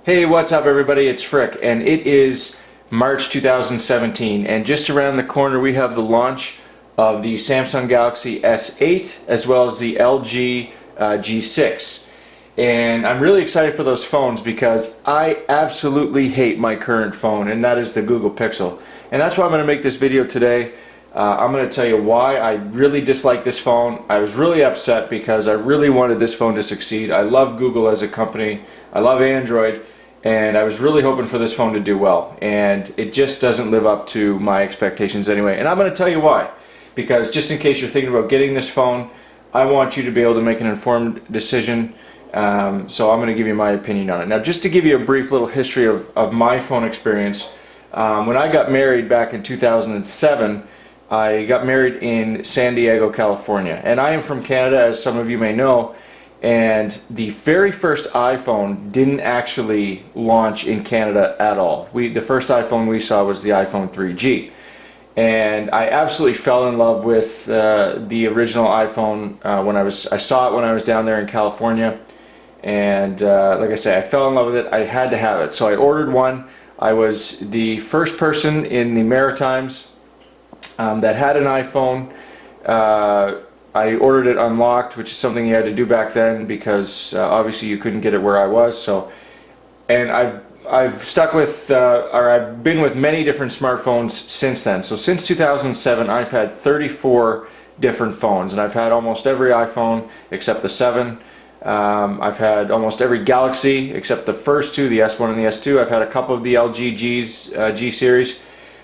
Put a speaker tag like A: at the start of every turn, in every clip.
A: Hey, what's up everybody? It's Frick, and it is March 2017, and just around the corner we have the launch of the Samsung Galaxy S8 as well as the LG G6. And I'm really excited for those phones because I absolutely hate my current phone, and that is the Google Pixel. And that's why I'm going to make this video today. I'm going to tell you why I really dislike this phone. I was really upset because I really wanted this phone to succeed. I love Google as a company. I love Android. And I was really hoping for this phone to do well. And it just doesn't live up to my expectations anyway. And I'm going to tell you why. Because just in case you're thinking about getting this phone, I want you to be able to make an informed decision. So I'm going to give you my opinion on it. Now, just to give you a brief little history of my phone experience. When I got married back in 2007, I got married in San Diego, California. And I am from Canada, as some of you may know. And the very first iPhone didn't actually launch in Canada at all. The first iPhone we saw was the iPhone 3G. And I absolutely fell in love with the original iPhone when I saw it when I was down there in California. And like I say, I fell in love with it. I had to have it. So I ordered one. I was the first person in the Maritimes that had an iPhone. I ordered it unlocked, which is something you had to do back then because obviously you couldn't get it where I was. So, and I've stuck with or I've been with many different smartphones since then. So since 2007, I've had 34 different phones, and I've had almost every iPhone except the 7. I've had almost every Galaxy except the first two, the S1 and the S2. I've had a couple of the LG G series.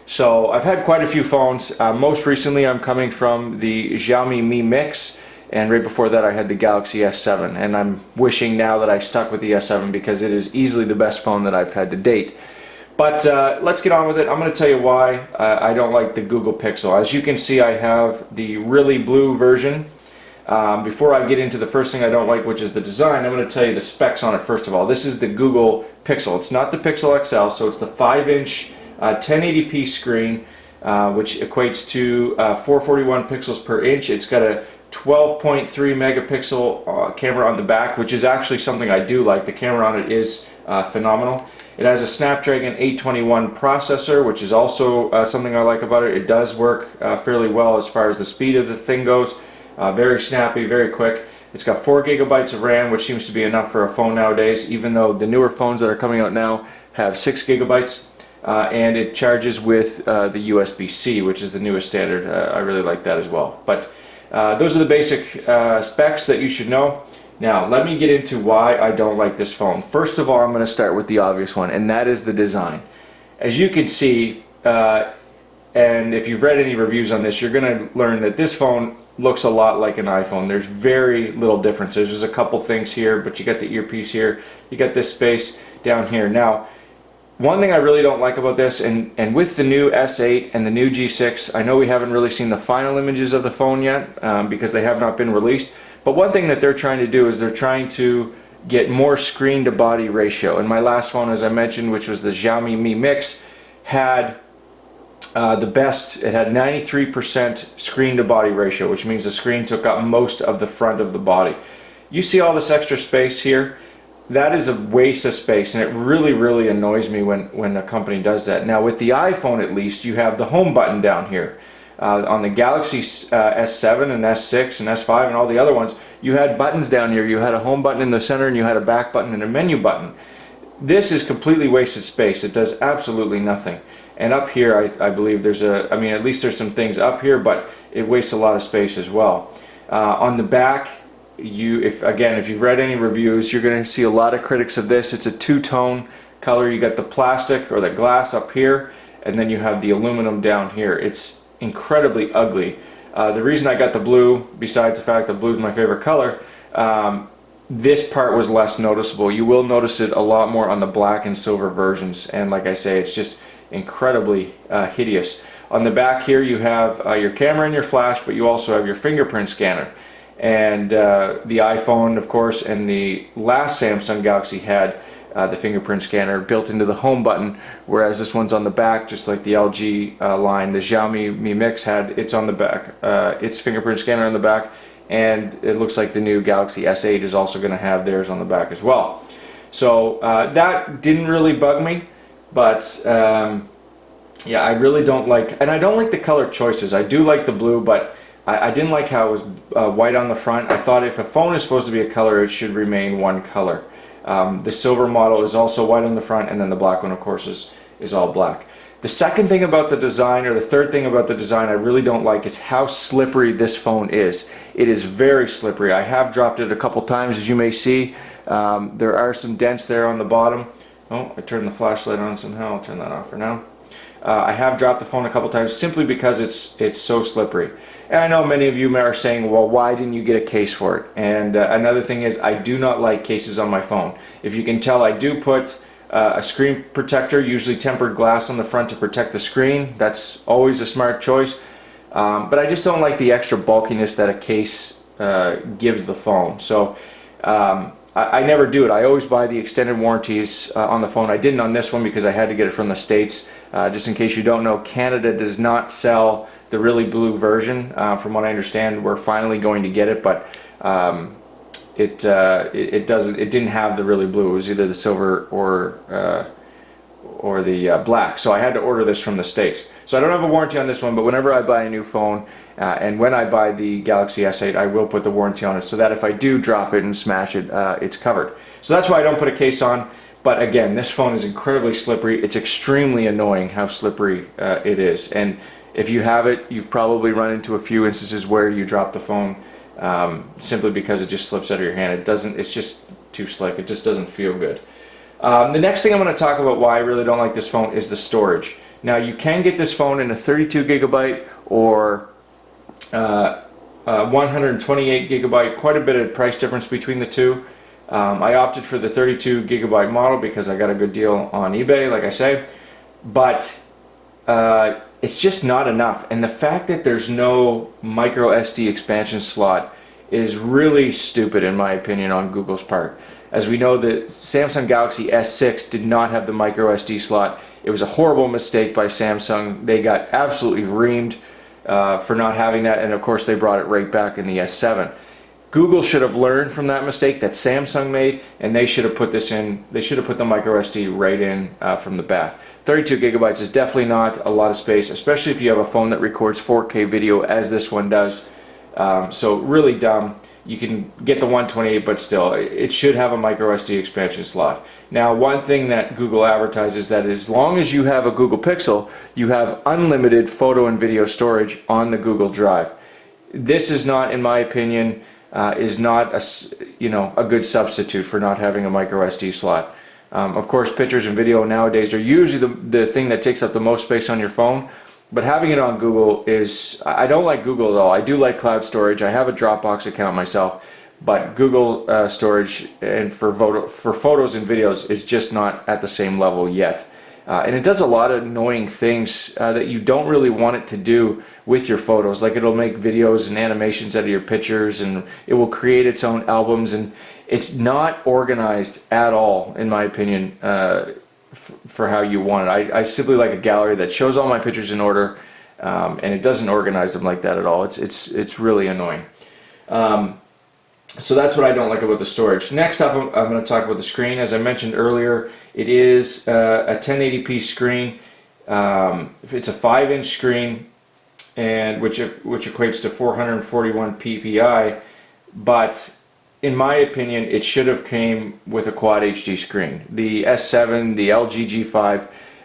A: So I've had quite a few phones. Most recently I'm coming from the Xiaomi Mi Mix, and right before that I had the Galaxy S7, and I'm wishing now that I stuck with the S7 because it is easily the best phone that I've had to date. But let's get on with it. I'm going to tell you why I don't like the Google Pixel. As you can see, I have the really blue version. Before I get into the first thing I don't like, which is the design, I'm going to tell you the specs on it first of all. This is the Google Pixel. It's not the Pixel XL, so it's the 5-inch 1080p screen, which equates to 441 pixels per inch. It's got a 12.3 megapixel camera on the back, which is actually something I do like. The camera on it is phenomenal. It has a Snapdragon 821 processor, which is also something I like about it. It does work fairly well as far as the speed of the thing goes. Very snappy, very quick. It's got 4 gigabytes of RAM, which seems to be enough for a phone nowadays, even though the newer phones that are coming out now have 6 gigabytes. And it charges with the USB-C, which is the newest standard. I really like that as well. But those are the basic specs that you should know. Now, let me get into why I don't like this phone. First of all, I'm going to start with the obvious one, and that is the design. As you can see, and if you've read any reviews on this, you're going to learn that this phone looks a lot like an iPhone. There's very little differences. There's a couple things here, but you got the earpiece here. You got this space down here. Now, one thing I really don't like about this, and with the new S8 and the new G6, I know we haven't really seen the final images of the phone yet because they have not been released, but one thing that they're trying to do is they're trying to get more screen to body ratio. And my last phone, as I mentioned, which was the Xiaomi Mi Mix, had the best. It had 93% screen to body ratio, which means the screen took up most of the front of the body. You see all this extra space here? That is a waste of space, and it really annoys me when a company does that. Now with the iPhone, at least, you have the home button down here. On the Galaxy S7 and S6 and S5 and all the other ones, you had buttons down here. You had a home button in the center, and you had a back button and a menu button. This is completely wasted space. It does absolutely nothing. And up here, I believe there's at least there's some things up here, but it wastes a lot of space as well. On the back, if you've read any reviews, you're going to see a lot of critics of this. It's a two-tone color. You got the plastic or the glass up here, and then you have the aluminum down here. It's incredibly ugly. The reason I got the blue, besides the fact that blue is my favorite color, this part was less noticeable. You will notice it a lot more on the black and silver versions, and like I say, it's just incredibly hideous. On the back here, you have your camera and your flash, but you also have your fingerprint scanner. And the iPhone, of course, and the last Samsung Galaxy had the fingerprint scanner built into the home button, whereas this one's on the back, just like the LG line. The Xiaomi Mi Mix had its on the back, its fingerprint scanner on the back, and it looks like the new Galaxy S8 is also going to have theirs on the back as well. So that didn't really bug me, but yeah, I really don't like, and I don't like the color choices. I do like the blue, but I didn't like how it was white on the front. I thought if a phone is supposed to be a color, it should remain one color. The silver model is also white on the front, and then the black one, of course, is all black. The second thing about the design, or the third thing about the design I really don't like, is how slippery this phone is. It is very slippery. I have dropped it a couple times, as you may see. There are some dents there on the bottom. Oh, I turned the flashlight on somehow. I'll turn that off for now. I have dropped the phone a couple times simply because it's so slippery. And I know many of you are saying, well, why didn't you get a case for it? And another thing is, I do not like cases on my phone. If you can tell, I do put a screen protector, usually tempered glass on the front to protect the screen. That's always a smart choice. But I just don't like the extra bulkiness that a case gives the phone. So I never do it. I always buy the extended warranties on the phone. I didn't on this one because I had to get it from the States. Just in case you don't know, Canada does not sell the really blue version. From what I understand, we're finally going to get it, but it didn't have the really blue. It was either the silver or the black. So I had to order this from the States. So I don't have a warranty on this one, but whenever I buy a new phone, and when I buy the Galaxy S8, I will put the warranty on it so that if I do drop it and smash it, it's covered. So that's why I don't put a case on. But again, this phone is incredibly slippery. It's extremely annoying how slippery it is. And if you have it, you've probably run into a few instances where you drop the phone simply because it just slips out of your hand. It's just too slick. It just doesn't feel good. The next thing I'm going to talk about why I really don't like this phone is the storage. Now, you can get this phone in a 32 gigabyte or 128 gigabyte, quite a bit of price difference between the two. I opted for the 32 gigabyte model because I got a good deal on eBay, like I say, but it's just not enough. And the fact that there's no micro SD expansion slot is really stupid, in my opinion, on Google's part. As we know, the Samsung Galaxy S6 did not have the micro SD slot. It was a horrible mistake by Samsung. They got absolutely reamed for not having that, and of course they brought it right back in the S7. Google should have learned from that mistake that Samsung made, and they should have put this in. They should have put the micro SD right in from the bat. 32 gigabytes is definitely not a lot of space, especially if you have a phone that records 4K video as this one does. So really dumb. You can get the 128, but still, it should have a micro SD expansion slot. Now, one thing that Google advertises that as long as you have a Google Pixel, you have unlimited photo and video storage on the Google Drive. This is not, in my opinion, is not a good substitute for not having a micro SD slot. Of course, pictures and video nowadays are usually the thing that takes up the most space on your phone. But having it on Google is, I don't like Google at all. I do like cloud storage. I have a Dropbox account myself, but Google storage and for photos and videos is just not at the same level yet. And it does a lot of annoying things that you don't really want it to do with your photos. Like it'll make videos and animations out of your pictures, and it will create its own albums, and it's not organized at all, in my opinion, for how you want it. I simply like a gallery that shows all my pictures in order, and it doesn't organize them like that at all. It's really annoying. So that's what I don't like about the storage. Next up, I'm going to talk about the screen. As I mentioned earlier, it is a 1080p screen. It's a 5-inch screen, and which equates to 441 ppi, but in my opinion, it should have came with a Quad HD screen. The S7, the LG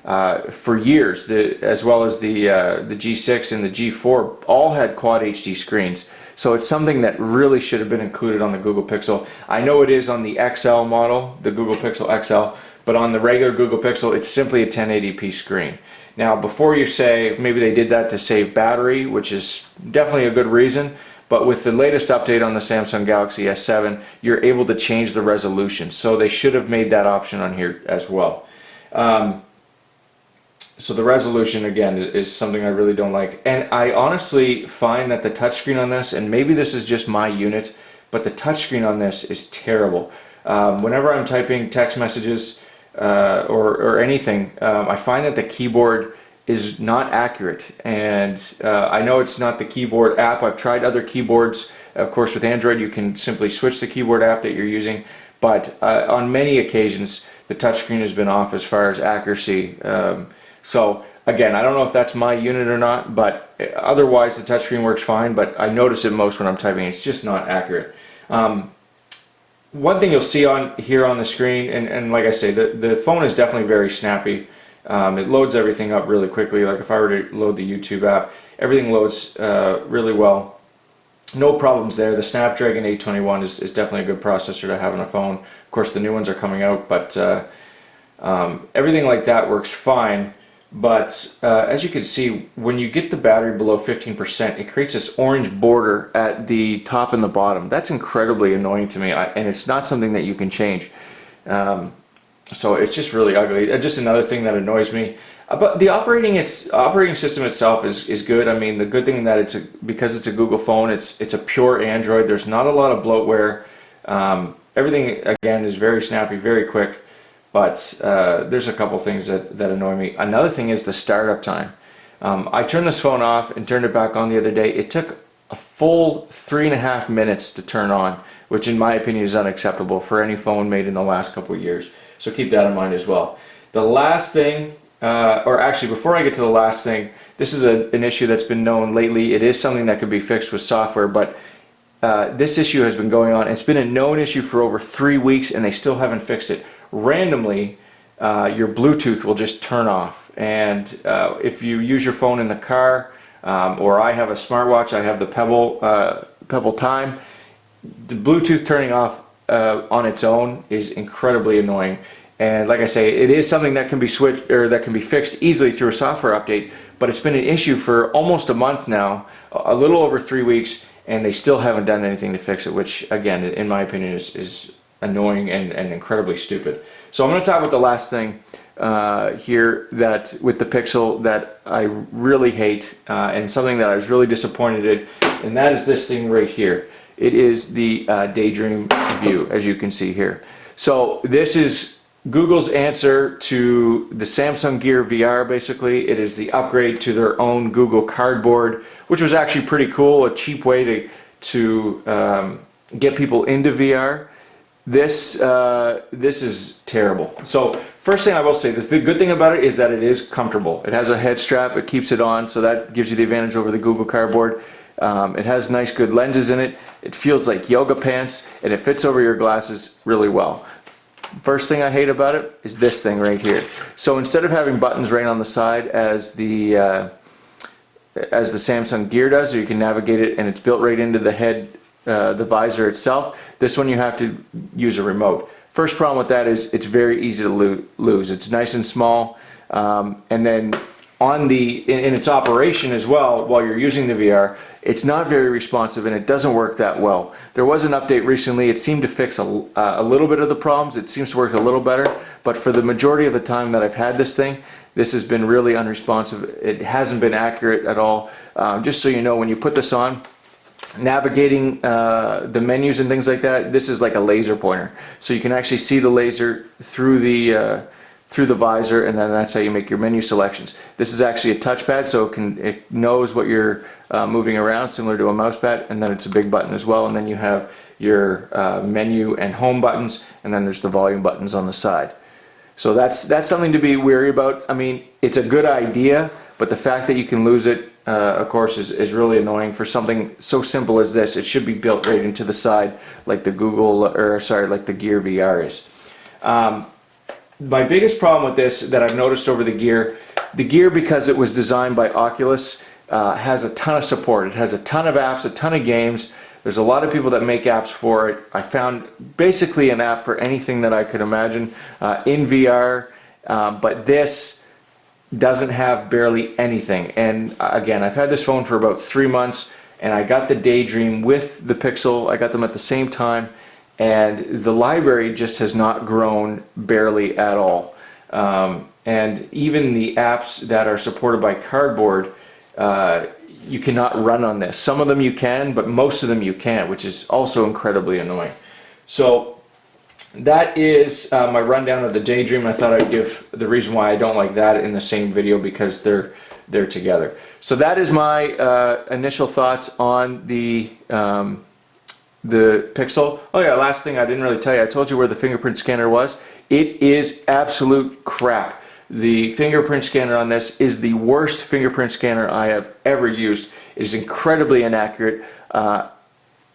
A: G5, for years, as well as the G6 and the G4, all had Quad HD screens. So it's something that really should have been included on the Google Pixel. I know it is on the XL model, the Google Pixel XL, but on the regular Google Pixel, it's simply a 1080p screen. Now, before you say maybe they did that to save battery, which is definitely a good reason, but with the latest update on the Samsung Galaxy S7, you're able to change the resolution. So they should have made that option on here as well. So the resolution, again, is something I really don't like. And I honestly find that the touchscreen on this, and maybe this is just my unit, but the touchscreen on this is terrible. Whenever I'm typing text messages or anything, I find that the keyboard is not accurate, and I know it's not the keyboard app. I've tried other keyboards. Of course, with Android you can simply switch the keyboard app that you're using, but on many occasions the touchscreen has been off as far as accuracy. So again, I don't know if that's my unit or not, but otherwise the touchscreen works fine, but I notice it most when I'm typing. It's just not accurate. One thing you'll see on here on the screen, and like I say, the phone is definitely very snappy. It loads everything up really quickly. Like if I were to load the YouTube app, everything loads really well. No problems there. The Snapdragon 821 is definitely a good processor to have on a phone. Of course, the new ones are coming out, but everything like that works fine. But as you can see, when you get the battery below 15%, it creates this orange border at the top and the bottom. That's incredibly annoying to me, and it's not something that you can change. So it's just really ugly. Just another thing that annoys me. But the operating system itself is good. I mean, the good thing that because it's a Google phone, it's a pure Android. There's not a lot of bloatware. Everything again is very snappy, very quick. But there's a couple things that annoy me. Another thing is the startup time. I turned this phone off and turned it back on the other day. It took a full 3.5 minutes to turn on, which in my opinion is unacceptable for any phone made in the last couple of years. So keep that in mind as well. The last thing, or actually before I get to the last thing, this is an issue that's been known lately. It is something that could be fixed with software, but this issue has been going on. It's been a known issue for over 3 weeks and they still haven't fixed it. Randomly, your Bluetooth will just turn off, and if you use your phone in the car, or I have a smartwatch, I have the Pebble Time, the Bluetooth turning off on its own is incredibly annoying. And like I say, it is something that can be switched or that can be fixed easily through a software update, but it's been an issue for almost a month now, a little over 3 weeks, and they still haven't done anything to fix it, which again, in my opinion, is annoying and incredibly stupid. So I'm going to talk about the last thing here that with the Pixel that I really hate and something that I was really disappointed in, and that is this thing right here. It is the Daydream View, as you can see here. So this is Google's answer to the Samsung Gear VR. Basically, it is the upgrade to their own Google Cardboard, which was actually pretty cool, a cheap way to get people into VR. This is terrible. So first thing I will say, the good thing about it is that it is comfortable. It has a head strap, it keeps it on, so that gives you the advantage over the Google Cardboard. It has nice good lenses in it. It feels like yoga pants, and it fits over your glasses really well. First thing I hate about it is this thing right here. So instead of having buttons right on the side as the Samsung Gear does, so you can navigate it and it's built right into the head, the visor itself, this one you have to use a remote. First problem with that is it's very easy to lose. It's nice and small, and then in its operation as well, while you're using the VR, it's not very responsive and it doesn't work that well. There was an update recently. It seemed to fix a little bit of the problems. It seems to work a little better, but for the majority of the time that I've had this thing, this has been really unresponsive. It hasn't been accurate at all. Just so you know, when you put this on, navigating the menus and things like that, this is like a laser pointer. So you can actually see the laser through the visor, and then that's how you make your menu selections. This is actually a touchpad, so it knows what you're moving around, similar to a mouse pad, and then it's a big button as well, and then you have your menu and home buttons, and then there's the volume buttons on the side. So that's something to be wary about. I mean, it's a good idea, but the fact that you can lose it, of course, is really annoying for something so simple as this. It should be built right into the side, like the like the Gear VR is. My biggest problem with this that I've noticed over the Gear, because it was designed by Oculus, has a ton of support. It has a ton of apps, a ton of games. There's a lot of people that make apps for it. I found basically an app for anything that I could imagine in VR, but this doesn't have barely anything. And again, I've had this phone for about 3 months, and I got the Daydream with the Pixel. I got them at the same time, and the library just has not grown barely at all. And even the apps that are supported by Cardboard, you cannot run on this. Some of them you can, but most of them you can't, which is also incredibly annoying. So that is my rundown of the Daydream. I thought I'd give the reason why I don't like that in the same video, because they're together. So that is my initial thoughts on the the Pixel. Oh yeah, last thing I didn't really tell you, I told you where the fingerprint scanner was. It is absolute crap. The fingerprint scanner on this is the worst fingerprint scanner I have ever used. It is incredibly inaccurate. I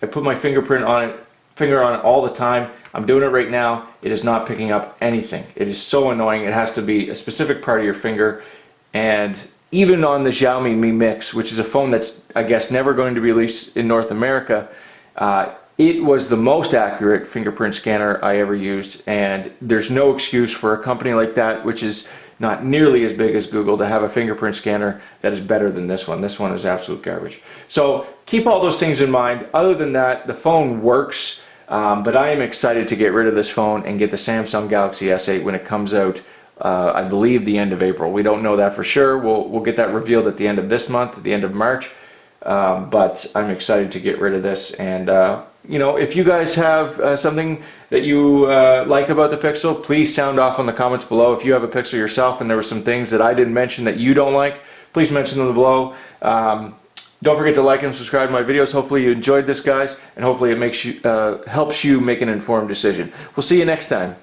A: put my finger on it all the time. I'm doing it right now. It is not picking up anything. It is so annoying. It has to be a specific part of your finger. And even on the Xiaomi Mi Mix, which is a phone that's, I guess, never going to be released in North America, it was the most accurate fingerprint scanner I ever used. And there's no excuse for a company like that, which is not nearly as big as Google, to have a fingerprint scanner that is better than this one. This one is absolute garbage. So keep all those things in mind. Other than that, the phone works, but I am excited to get rid of this phone and get the Samsung Galaxy S8 when it comes out. I believe the end of April. We don't know that for sure. We'll get that revealed at the end of this month, at the end of March. But I'm excited to get rid of this. And you know, if you guys have something that you like about the Pixel, please sound off in the comments below. If you have a Pixel yourself and there were some things that I didn't mention that you don't like, please mention them below. Don't forget to like and subscribe to my videos. Hopefully you enjoyed this, guys, and hopefully it makes you helps you make an informed decision. We'll see you next time.